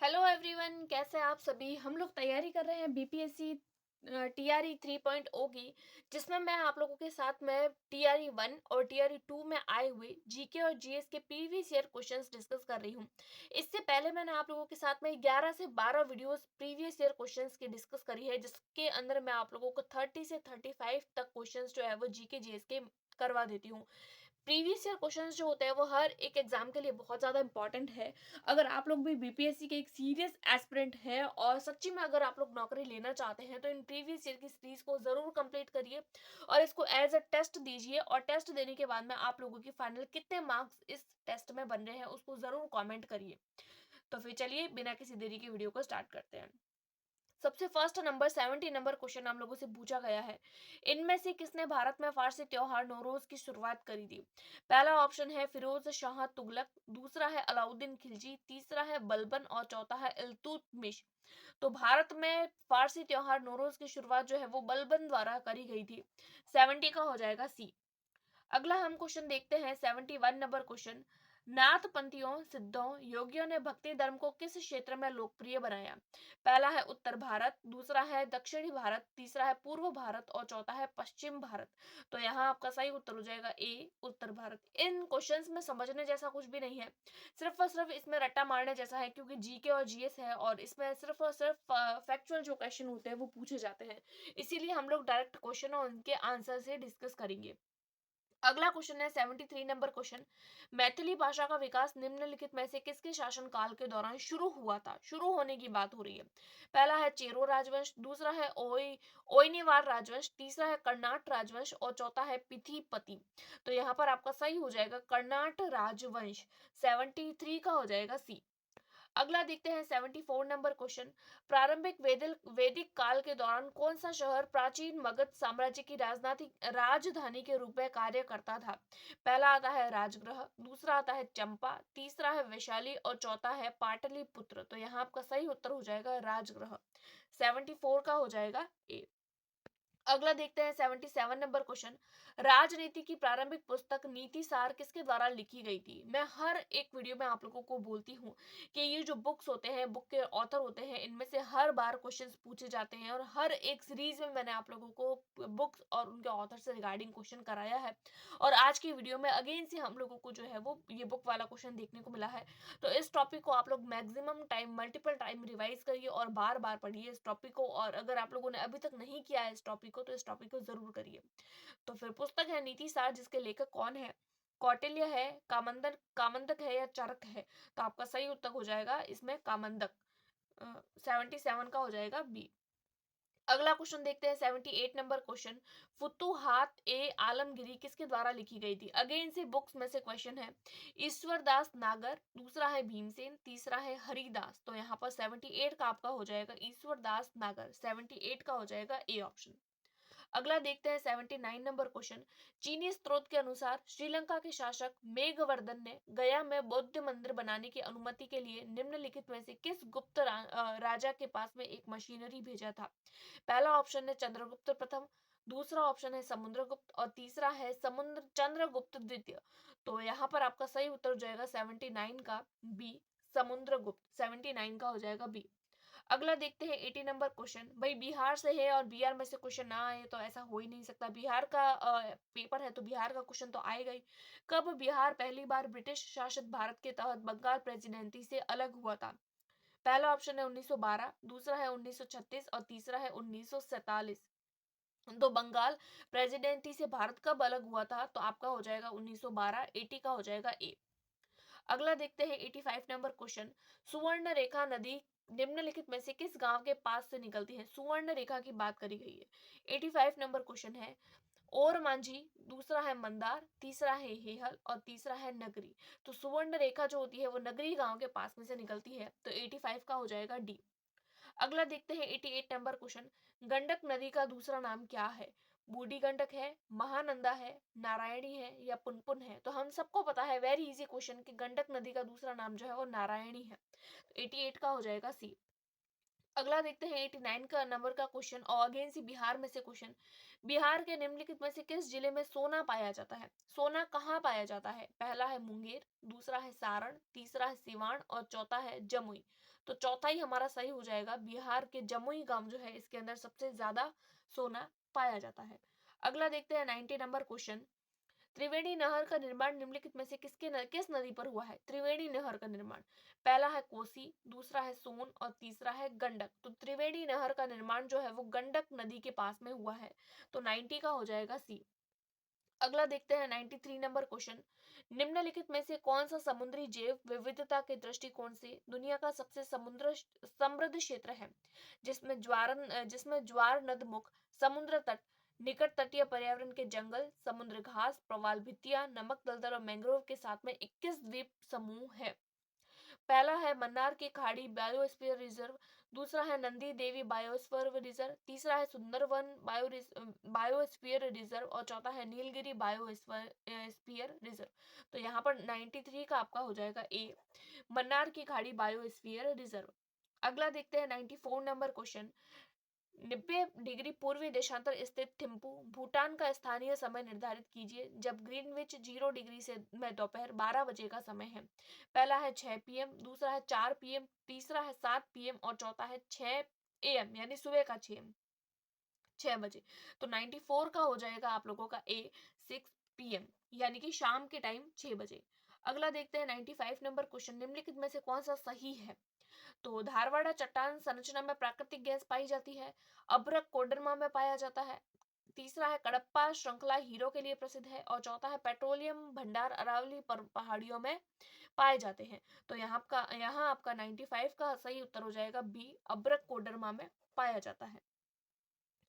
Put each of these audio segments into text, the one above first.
Hello everyone, कैसे हैं आप सभी। हम लोग तैयारी कर रहे हैं बीपीएससी टीआरई 3.0 की, जिसमें मैं आप लोगों के साथ में टीआरई 1 और टीआरई 2 में आए हुए जीके और जीएस के प्रीवियस ईयर क्वेश्चंस डिस्कस कर रही हूँ। इससे पहले मैंने आप लोगों के साथ में 11 से 12 वीडियोस प्रीवियस ईयर क्वेश्चंस की डिस्कस करी है, जिसके अंदर मैं आप लोगों को 30 से 35 तक क्वेश्चंस जो है वो जीके जीएस के करवा देती हूँ। प्रीवियस ईयर क्वेश्चंस जो होते हैं वो हर एक एग्जाम के लिए बहुत ज़्यादा इंपॉर्टेंट है। अगर आप लोग भी बीपीएससी के एक सीरियस एस्पिरेंट हैं और सच्ची में अगर आप लोग नौकरी लेना चाहते हैं तो इन प्रीवियस ईयर की सीरीज को ज़रूर कंप्लीट करिए और इसको एज अ टेस्ट दीजिए। और टेस्ट देने के बाद में आप लोगों की फाइनल कितने मार्क्स इस टेस्ट में बन रहे हैं उसको ज़रूर कॉमेंट करिए। तो फिर चलिए बिना किसी देरी के वीडियो को स्टार्ट करते हैं। सबसे फर्स्ट नंबर 70 नंबर क्वेश्चन हम लोगों से पूछा गया है। इनमें से किसने भारत में फारसी त्योहार नौरोज की शुरुआत करी थी। पहला ऑप्शन है फिरोज शाह तुगलक, दूसरा है अलाउद्दीन खिलजी, तीसरा है बलबन और चौथा है इल्तुतमिश। तो भारत में फारसी त्योहार नौरोज की शुरुआत जो है वो बलबन द्वारा करी गई थी। 70 का हो जाएगा सी। अगला हम क्वेश्चन देखते हैं 71 नंबर क्वेश्चन। नाथ पंथियों, सिद्धों, योगियों ने भक्ति धर्म को किस क्षेत्र में लोकप्रिय बनाया। पहला है उत्तर भारत, दूसरा है दक्षिणी भारत, तीसरा है पूर्व भारत और चौथा है पश्चिम भारत। तो यहाँ आपका सही उत्तर हो जाएगा ए उत्तर भारत। इन क्वेश्चंस में समझने जैसा कुछ भी नहीं है, सिर्फ और सिर्फ इसमें रट्टा मारने जैसा है, क्योंकि जीके और जीएस है और इसमें सिर्फ और सिर्फ फैक्चुअल जो क्वेश्चन होते हैं वो पूछे जाते हैं। इसीलिए हम लोग डायरेक्ट क्वेश्चन और उनके आंसर से डिस्कस करेंगे। अगला क्वेश्चन है 73 नंबर क्वेश्चन। मैथिली भाषा का विकास निम्नलिखित में से किसके शासन काल के दौरान शुरू हुआ था। शुरू होने की बात हो रही है। पहला है चेरो राजवंश, दूसरा है ओइनिवार राजवंश, तीसरा है कर्नाट राजवंश और चौथा है पिथिपति। तो यहाँ पर आपका सही हो जाएगा कर्नाट राजवंश। 73 का हो जाएगा सी। अगला देखते हैं 74 नंबर क्वेश्चन। प्रारंभिक वैदिक काल के दौरान कौन सा शहर प्राचीन मगध साम्राज्य की राजधानी के रूप में कार्य करता था। पहला आता है राजगृह, दूसरा आता है चंपा, तीसरा है वैशाली और चौथा है पाटलिपुत्र। तो यहाँ आपका सही उत्तर हो जाएगा राजगृह। 74 का हो जाएगा ए। अगला देखते हैं 77 नंबर क्वेश्चन। राजनीति की प्रारंभिक पुस्तक नीति सार किसके द्वारा लिखी गई थी। मैं हर एक वीडियो में आप लोगों को बोलती हूँ कि ये जो बुक्स होते हैं, बुक के ऑथर होते हैं, इनमें से हर बार क्वेश्चंस पूछे जाते हैं और हर एक सीरीज में मैंने आप लोगों को बुक्स और उनके ऑथर से रिगार्डिंग क्वेश्चन कराया है। और आज की वीडियो में अगेन से हम लोगों को जो है वो ये बुक वाला क्वेश्चन देखने को मिला है। तो इस टॉपिक को आप लोग maximum time multiple time revise करिए और बार बार पढ़िए इस टॉपिक को। और अगर आप लोगों ने अभी तक नहीं किया है इस टॉपिक को तो इस टॉपिक को जरूर करिए। तो फिर पुस्तक है नीति सार, जिसके लेखक कौन है। कौटिल्य है, कामंदक है या चरक है। तो आपका सही उत्तर हो जाएगा इसमें कामंदक। 77 का हो जाएगा बी। अगला क्वेश्चन देखते हैं 78 नंबर क्वेश्चन। फुतुहात ए आलमगिरी किसके द्वारा लिखी गई थी। अगेन से बुक्स में से क्वेश्चन है। ईश्वर दास नागर, दूसरा है भीमसेन, तीसरा है हरिदास। तो यहाँ पर 78 का आपका हो जाएगा ईश्वर दास नागर। 78 का हो जाएगा ए ऑप्शन। अगला देखते हैं 79 नंबर क्वेश्चन। चीनी स्रोत के अनुसार श्रीलंका के शासक मेघवर्धन ने गया में बौद्ध मंदिर बनाने की अनुमति के लिए निम्नलिखित में से किस राजा के पास में एक मशीनरी भेजा था। पहला ऑप्शन है चंद्रगुप्त प्रथम, दूसरा ऑप्शन है समुद्रगुप्त और तीसरा है समुद्र चंद्रगुप्त द्वितीय। तो यहाँ पर आपका सही उत्तर हो जाएगा 79 का बी समुद्रगुप्त। 79 का हो जाएगा बी। अगला देखते हैं 80 नंबर क्वेश्चन। भाई बिहार से है और बिहार में से क्वेश्चन ना आए तो ऐसा हो ही नहीं सकता। बिहार का पेपर है तो बिहार का क्वेश्चन तो आएगा ही। कब बिहार पहली बार ब्रिटिश शासित भारत के तहत बंगाल प्रेसिडेंसी से अलग हुआ था। पहला ऑप्शन है 1912, दूसरा है 1936 और तीसरा है 1947। तो बंगाल प्रेसिडेंसी से भारत कब अलग हुआ था तो आपका हो जाएगा 1912। 80 का हो जाएगा ए। अगला देखते हैं 85 नंबर क्वेश्चन। सुवर्ण रेखा नदी निम्नलिखित में से किस गांव के पास से निकलती है। सुवर्ण रेखा की बात करी गई है। 85 नंबर क्वेश्चन है। और मांझी, दूसरा है मंदार, तीसरा है हेहल और तीसरा है नगरी। तो सुवर्ण रेखा जो होती है वो नगरी गांव के पास में से निकलती है। तो 85 का हो जाएगा डी। अगला देखते हैं 88 नंबर क्वेश्चन। गंडक नदी का दूसरा नाम क्या है। बूढ़ी गंडक है, महानंदा है, नारायणी है या पुनपुन है। तो हम सबको पता है, वेरी इजी क्वेश्चन, कि गंडक नदी का दूसरा नाम जो है वो नारायणी है। तो 88 का हो जाएगा सी। अगला देखते हैं 89 का नंबर का क्वेश्चन और अगेन सी बिहार में से क्वेश्चन। बिहार के निम्नलिखित में से किस जिले में सोना पाया जाता है। सोना कहाँ पाया जाता है। पहला है मुंगेर, दूसरा है सारण, तीसरा है सिवान और चौथा है जमुई। तो चौथा ही हमारा सही हो जाएगा। बिहार के जमुई गांव जो है इसके अंदर सबसे ज्यादा सोना पाया जाता है। अगला देखते हैं 90 नंबर क्वेश्चन। त्रिवेणी नहर का निर्माण निम्नलिखित में से किस नदी पर हुआ है? त्रिवेणी नहर का निर्माण, पहला है कोसी, दूसरा है सोन और तीसरा है गंडक। तो त्रिवेणी नहर का निर्माण जो है वो गंडक नदी के पास में हुआ है। तो 90 का हो जाएगा सी। अगला देखते हैं 93 नंबर क्वेश्चन। निम्नलिखित में से कौन सा समुद्री जैव विविधता के दृष्टिकोण से दुनिया का सबसे समुद्र समृद्ध क्षेत्र है, जिसमें ज्वार नदमुख, समुद्र तट, निकट तटीय पर्यावरण के जंगल, समुद्र घास, प्रवाल भित्तियां, नमक दलदल और मैंग्रोव के साथ में 21 द्वीप समूह है। पहला है मन्नार की खाड़ी बायोस्फीयर रिजर्व, दूसरा है नंदी देवी बायोस्फीयर रिजर्व, तीसरा है सुंदरवन बायोस्फीयर रिजर्व और चौथा है नीलगिरी बायोस्फीयर रिजर्व। तो यहाँ पर 93 का आपका हो जाएगा ए, मन्नार की खाड़ी बायोस्फीयर रिजर्व। अगला देखते हैं 94 नंबर क्वेश्चन। 90 डिग्री पूर्वी देशांतर स्थित थिम्पू भूटान का स्थानीय समय निर्धारित कीजिए जब ग्रीनविच 0 डिग्री से में दोपहर 12 बजे का समय है। पहला है 6 पीएम, दूसरा है 4 पीएम, तीसरा है 7 पीएम और चौथा है 6 एएम यानी सुबह का 6 बजे। तो 94 का हो जाएगा आप लोगों का ए, 6 पीएम यानी कि शाम के टाइम 6 बजे। अगला देखते हैं 95 नंबर क्वेश्चन। निम्नलिखित में से कौन सा सही है? तो धारवाड़ा चट्टान संरचना में प्राकृतिक गैस पाई जाती है, अभ्रक कोडरमा में पाया जाता है, तीसरा है कडप्पा श्रृंखला हीरो के लिए प्रसिद्ध है और चौथा है पेट्रोलियम भंडार अरावली पहाड़ियों में पाए जाते हैं। तो यहाँ आपका 95 का सही उत्तर हो जाएगा बी, अभ्रक कोडरमा में पाया जाता है।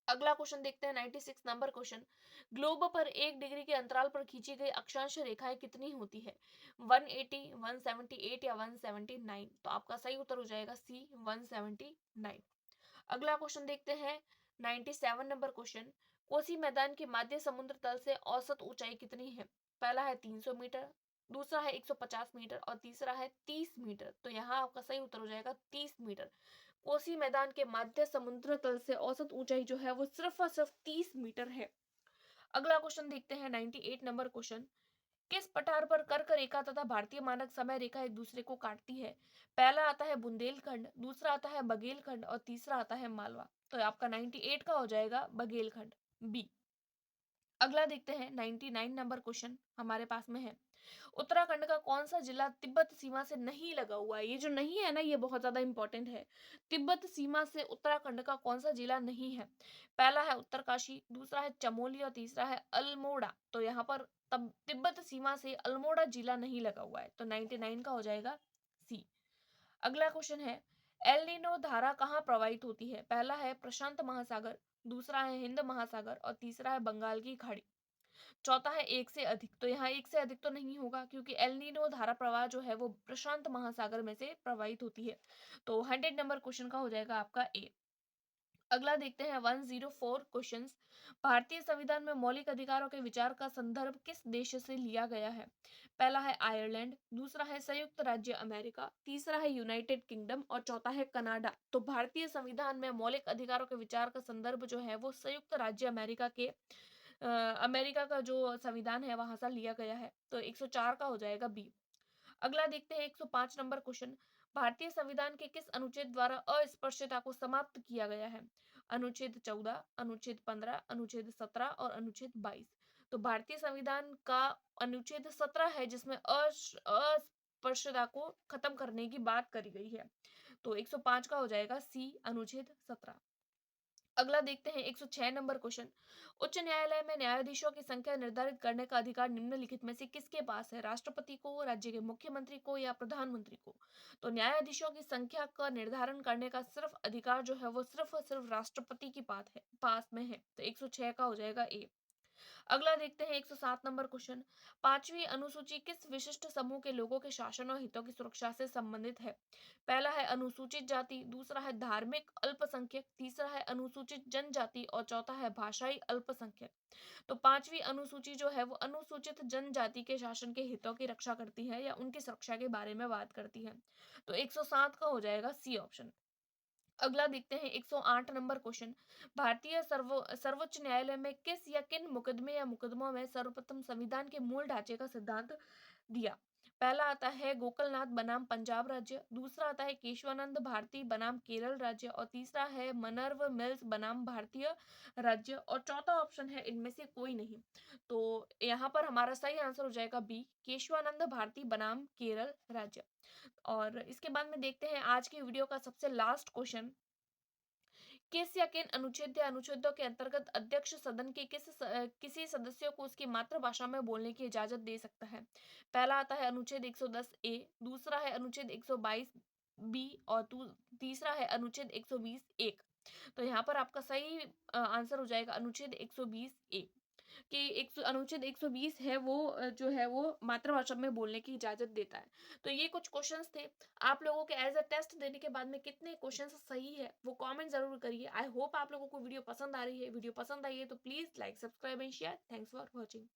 अगला क्वेश्चन देखते हैं 96 नंबर क्वेश्चन। ग्लोब पर 1 डिग्री के अंतराल पर खींची गई अक्षांश रेखाएं कितनी होती है? 180, 178 या 179? तो आपका सही उत्तर हो जाएगा सी, 179। अगला क्वेश्चन देखते हैं 97 नंबर क्वेश्चन। कोसी मैदान के माध्य समुद्र तल से औसत ऊंचाई कितनी है? पहला है 300 मीटर, दूसरा है 150 मीटर और तीसरा है 30 मीटर। तो यहाँ आपका सही उत्तर हो जाएगा 30 मीटर। कोसी मैदान के मध्य समुद्र तल से औसत ऊंचाई जो है वो सिर्फ और सिर्फ 30 मीटर है। अगला क्वेश्चन देखते हैं 98 नंबर क्वेश्चन। किस पठार पर कर्क रेखा तथा भारतीय मानक समय रेखा एक दूसरे को काटती है? पहला आता है बुंदेलखंड, दूसरा आता है बघेलखंड और तीसरा आता है मालवा। तो आपका 98 का हो जाएगा बघेलखंड, बी। अगला देखते हैं 99 नंबर क्वेश्चन हमारे पास में है। उत्तराखंड का कौन सा जिला तिब्बत सीमा से नहीं लगा हुआ है? ये जो नहीं है ना, ये बहुत ज्यादा इंपॉर्टेंट है। तिब्बत सीमा से उत्तराखंड का कौन सा जिला नहीं है? पहला है उत्तरकाशी, दूसरा है चमोली और तीसरा है अल्मोड़ा। तो यहाँ पर तब तिब्बत सीमा से अल्मोड़ा जिला नहीं लगा हुआ है। तो 99 का हो जाएगा सी। अगला क्वेश्चन है, एल नीनो धारा कहाँ प्रवाहित होती है? पहला है प्रशांत महासागर, दूसरा है हिंद महासागर और तीसरा है बंगाल की खाड़ी। चौथा है एक से अधिक। तो यहाँ एक से अधिक तो नहीं होगा क्योंकि एल नीनो धारा प्रवाह जो है वो प्रशांत महासागर में से प्रवाहित होती है। तो 100 नंबर क्वेश्चन का हो जाएगा आपका ए। अगला देखते हैं 104 क्वेश्चंस। भारतीय संविधान में मौलिक अधिकारों के विचार का संदर्भ किस देश से लिया गया है? पहला है आयरलैंड, दूसरा है संयुक्त राज्य अमेरिका, तीसरा है यूनाइटेड किंगडम और चौथा है कनाडा। तो भारतीय संविधान में मौलिक अधिकारों के विचार का संदर्भ जो है वो संयुक्त राज्य अमेरिका का जो संविधान है वहां से लिया गया है। तो 104 का हो जाएगा बी। अगला देखते हैं 105 नंबर क्वेश्चन। भारतीय संविधान के किस अनुच्छेद द्वारा अस्पृश्यता को समाप्त किया गया है? अनुच्छेद 14, अनुच्छेद 15, अनुच्छेद 17 और अनुच्छेद 22। तो भारतीय संविधान का अनुच्छेद 17 है जिसमें अस्पृश्यता को खत्म करने की बात करी गई है। तो 105 का हो जाएगा सी, अनुच्छेद 17। अगला देखते हैं 106 नंबर क्वेश्चन। उच्च न्यायालय में न्यायाधीशों की संख्या निर्धारित करने का अधिकार निम्नलिखित में से किसके पास है? राष्ट्रपति को, राज्य के मुख्यमंत्री को या प्रधानमंत्री को? तो न्यायाधीशों की संख्या का निर्धारण करने का सिर्फ अधिकार जो है वो सिर्फ और सिर्फ राष्ट्रपति की पास में है। तो 106 का हो जाएगा ए। अगला देखते हैं 107 नंबर क्वेश्चन। पांचवी अनुसूची किस विशिष्ट समूह के लोगों के शासन और हितों की सुरक्षा से संबंधित है? पहला है अनुसूचित जाति, दूसरा है धार्मिक अल्पसंख्यक, तीसरा है अनुसूचित जनजाति और चौथा है भाषाई अल्पसंख्यक। तो पांचवी अनुसूची जो है वो अनुसूचित जनजाति के शासन के हितों की रक्षा करती है या उनकी सुरक्षा के बारे में बात करती है। तो 107 का हो जाएगा सी ऑप्शन। अगला देखते हैं 108 नंबर क्वेश्चन। भारतीय सर्वोच्च न्यायालय में किस या किन मुकदमे या मुकदमों में सर्वप्रथम संविधान के मूल ढांचे का सिद्धांत दिया? पहला आता है गोकलनाथ बनाम पंजाब राज्य, दूसरा आता है केशवानंद भारती बनाम केरल राज्य और तीसरा है मनर्व मिल्स बनाम भारतीय राज्य और चौथा ऑप्शन है इनमें से कोई नहीं। तो यहाँ पर हमारा सही आंसर हो जाएगा बी, केशवानंद भारती बनाम केरल राज्य। और इसके बाद में देखते हैं आज की वीडियो का सबसे लास्ट क्वेश्चन। किस या किन अनुच्छेद या अनुच्छेदों के अंतर्गत अध्यक्ष सदन के किसी सदस्य को उसकी मातृभाषा में बोलने की इजाजत दे सकता है? पहला आता है अनुच्छेद 110 ए, दूसरा है अनुच्छेद 122 बी और तीसरा है अनुच्छेद 120 एक। तो यहाँ पर आपका सही आंसर हो जाएगा अनुच्छेद 120 ए कि अनुच्छेद 120 है वो जो है वो मातृभाषा में बोलने की इजाजत देता है। तो ये कुछ क्वेश्चंस थे। आप लोगों के एज अ टेस्ट देने के बाद में कितने क्वेश्चंस सही है वो कमेंट जरूर करिए। आई होप आप लोगों को वीडियो पसंद आ रही है। वीडियो पसंद आई है तो please like, subscribe and share. Thanks for watching.